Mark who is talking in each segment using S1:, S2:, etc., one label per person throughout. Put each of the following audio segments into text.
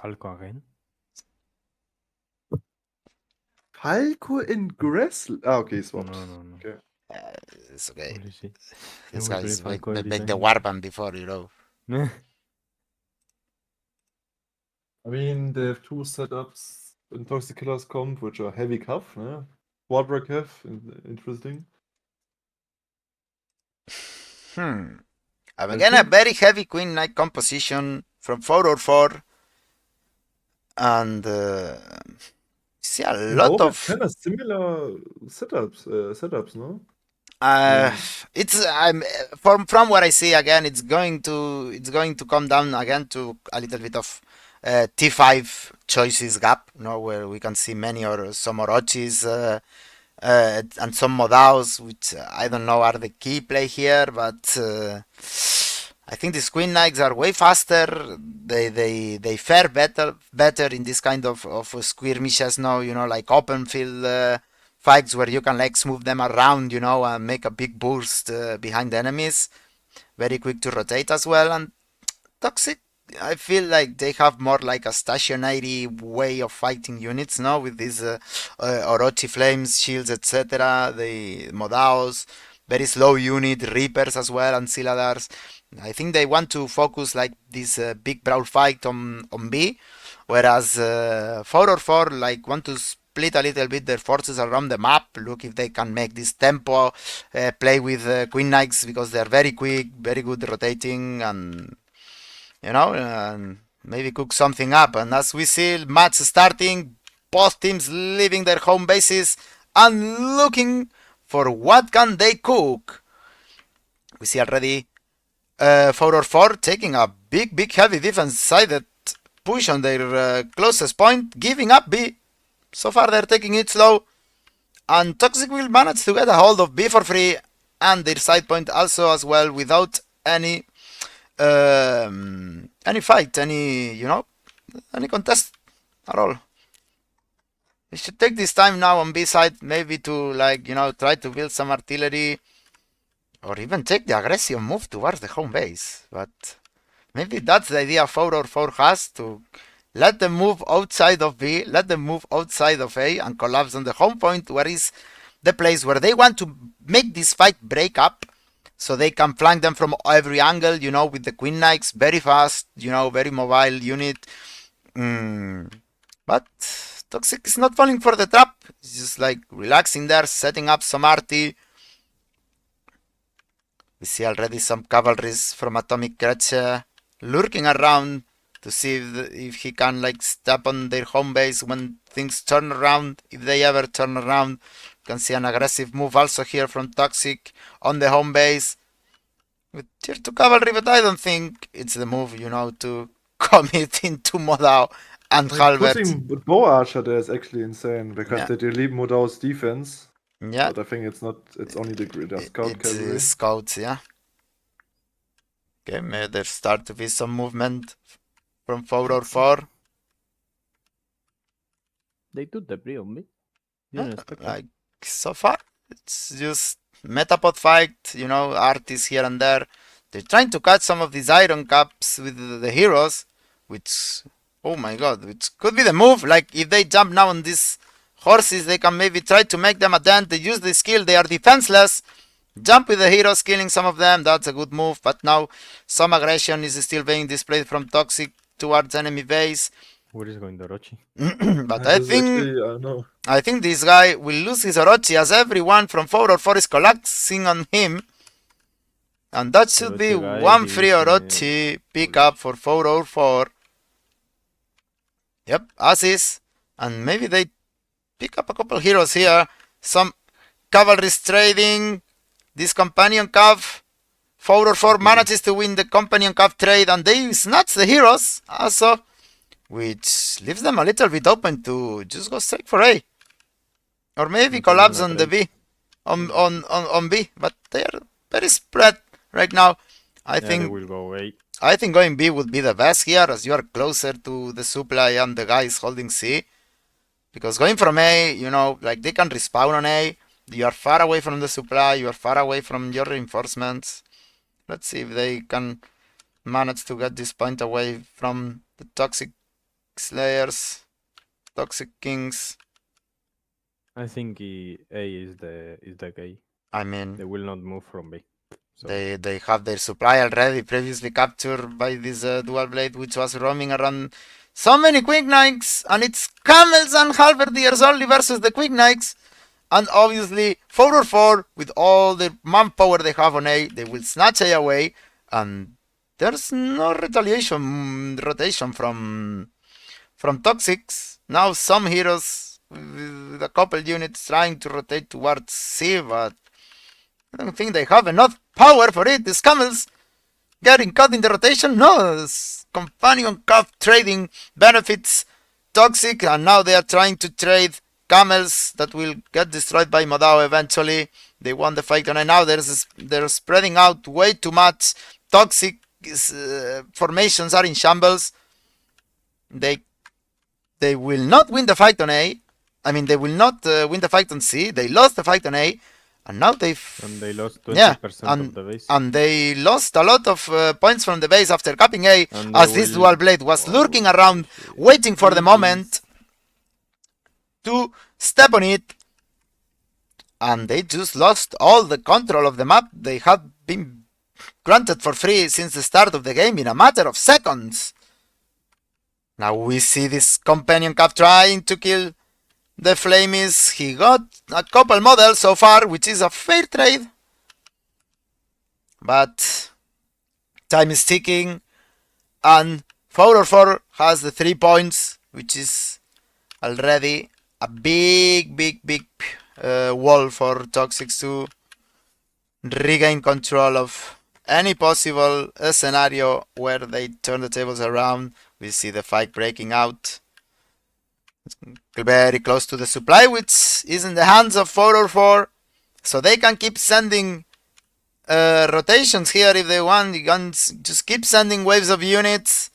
S1: Falco again?
S2: Falco in Grasslands? Ah, okay, swapped.
S1: No.
S2: Okay.
S3: It's okay.
S1: Holy shit.
S3: This
S1: We
S3: guy
S1: play
S3: is
S1: Falco every
S3: make the
S1: time.
S3: warband before, you know.
S2: I mean, they have two setups in Toxic Killers comp, which are heavy cuff, Quadra cuff, interesting.
S3: I'm
S2: I
S3: again a
S2: think-
S3: very heavy Queen Knight composition from 404. And see a
S2: And
S3: lot
S2: both have
S3: of
S2: kind of similar setups, no?
S3: it's from what I see again, it's going to come down again to a little bit of T5 choices gap, where we can see many or some Orochis and some Modaos, which I don't know are the key play here, but I think the Queen Knights are way faster. They fare better in this kind of skirmishes now, like open field fights where you can like smooth them around, and make a big burst behind the enemies. Very quick to rotate as well. And Toxic, I feel like they have more like a stationary way of fighting units now with these Orochi flames, shields, etc. The Modaos, very slow unit, Reapers as well, and Siladars. I think they want to focus like this big brawl fight on B, whereas 404 like want to split a little bit their forces around the map. Look if they can make this tempo play with Queen Knights because they're very quick, very good rotating, and maybe cook something up. And as we see, match starting, both teams leaving their home bases and looking for what can they cook. We see already 404 taking a big heavy defense-sided push on their closest point, giving up B. So far they're taking it slow, and Toxic will manage to get a hold of B for free and their side point also as well without any fight, any contest at all. We should take this time now on B side, maybe to try to build some artillery, or even take the aggressive move towards the home base. But maybe that's the idea 404 has, to let them move outside of B, let them move outside of A, and collapse on the home point, where is the place where they want to make this fight break up, so they can flank them from every angle, with the Queen Knights, very fast, very mobile unit. But Toxic is not falling for the trap. It's just like relaxing there, setting up some arty. We see already some cavalries from Atomic Kreche lurking around to see if he can step on their home base when things turn around, if they ever turn around. You can see an aggressive move also here from Toxic on the home base with tier 2 cavalry, but I don't think it's the move, to commit into Modao and Halbert.
S2: Putting Bow Archer there is actually insane, because
S3: Yeah.
S2: they delete Modao's defense.
S3: Yeah.
S2: But I think it's only the scout
S3: It's
S2: cavalry.
S3: scouts, yeah. Okay, may there start to be some movement from 404.
S1: They took the pre on me. Didn't expect that.
S3: Like, so far, it's just metapod fight, artists here and there. They're trying to catch some of these iron caps with the heroes, which, oh my god, which could be the move. Like, if they jump now on these horses, they can maybe try to make them a dent. They use the skill, they are defenseless. Jump with the heroes, killing some of them, that's a good move. But now, some aggression is still being displayed from Toxic towards enemy base.
S1: Where is going the Orochi?
S3: But I think
S2: Actually, no.
S3: I think this guy will lose his Orochi, as everyone from 404 is collapsing on him. And that should be
S1: Orochi guy,
S3: one free
S1: he's,
S3: Orochi pickup for 404. Yep, as is. And maybe they pick up a couple heroes here. Some cavalry trading. This companion cav. 404 manages to win the companion cav trade, and they snatch the heroes also, which leaves them a little bit open to just go straight for A. Or maybe collapse on the B. On B. But they are very spread right now. I
S1: They
S3: think
S1: will go A.
S3: I think going B would be the best here, as you are closer to the supply and the guys holding C. Because going from A, they can respawn on A. You are far away from the supply, you are far away from your reinforcements. Let's see if they can manage to get this point away from the Toxic Slayers, Toxic Kings.
S1: I think A is the key.
S3: I mean,
S1: They will not move from B. So
S3: they have their supply already previously captured by this dual blade, which was roaming around so many quick nikes, and it's camels and halberdiers only versus the quick nikes. And obviously, 4 with all the manpower they have on A, they will snatch A away, and there's no rotation from Toxics. Now some heroes with a couple units trying to rotate towards C, but I don't think they have enough power for it. These camels getting caught in the rotation. No, this companion cup trading benefits Toxic, and now they are trying to trade camels that will get destroyed by Modao eventually. They won the fight, and now they're spreading out way too much. Toxic formations are in shambles. They will not win the fight on A. I mean, they will not win the fight on C. They lost the fight on A, and now they
S1: lost 20% of the base.
S3: And they lost a lot of points from the base after capping A,
S1: And
S3: as this dual blade was lurking around, waiting for the moment to step on it, and they just lost all the control of the map they had been granted for free since the start of the game in a matter of seconds. Now we see this companion cap trying to kill the Flamies. He got a couple models so far, which is a fair trade, but time is ticking, and 4 has the 3 points, which is already a big wall for Toxic to regain control of any possible scenario where they turn the tables around. We see the fight breaking out. It's very close to the supply, which is in the hands of 4, so they can keep sending rotations here if they want. You can just keep sending waves of units.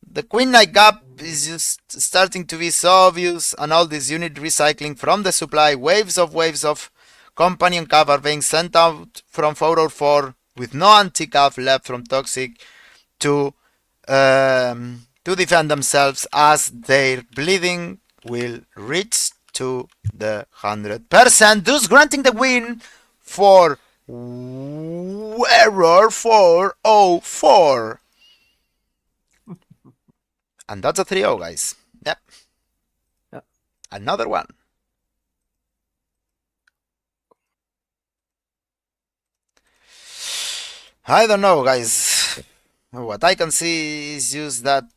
S3: The Queen Knight gap is just starting to be so obvious, and all this unit recycling from the supply. Waves of companion cap are being sent out from 4 with no anti-cap left from Toxic to defend themselves, as their bleeding will reach to the 100%, thus granting the win for ERR 404. And that's a 3-0, guys. Yep. Another one. I don't know, guys. What I can see is just that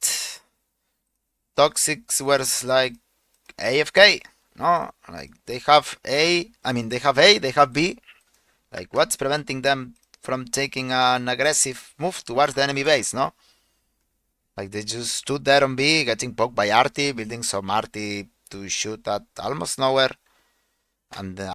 S3: Toxics were like AFK. No, like they have A, they have B. Like, what's preventing them from taking an aggressive move towards the enemy base, no? Like, they just stood there on B, getting poked by Arty, building some Arty to shoot at almost nowhere. And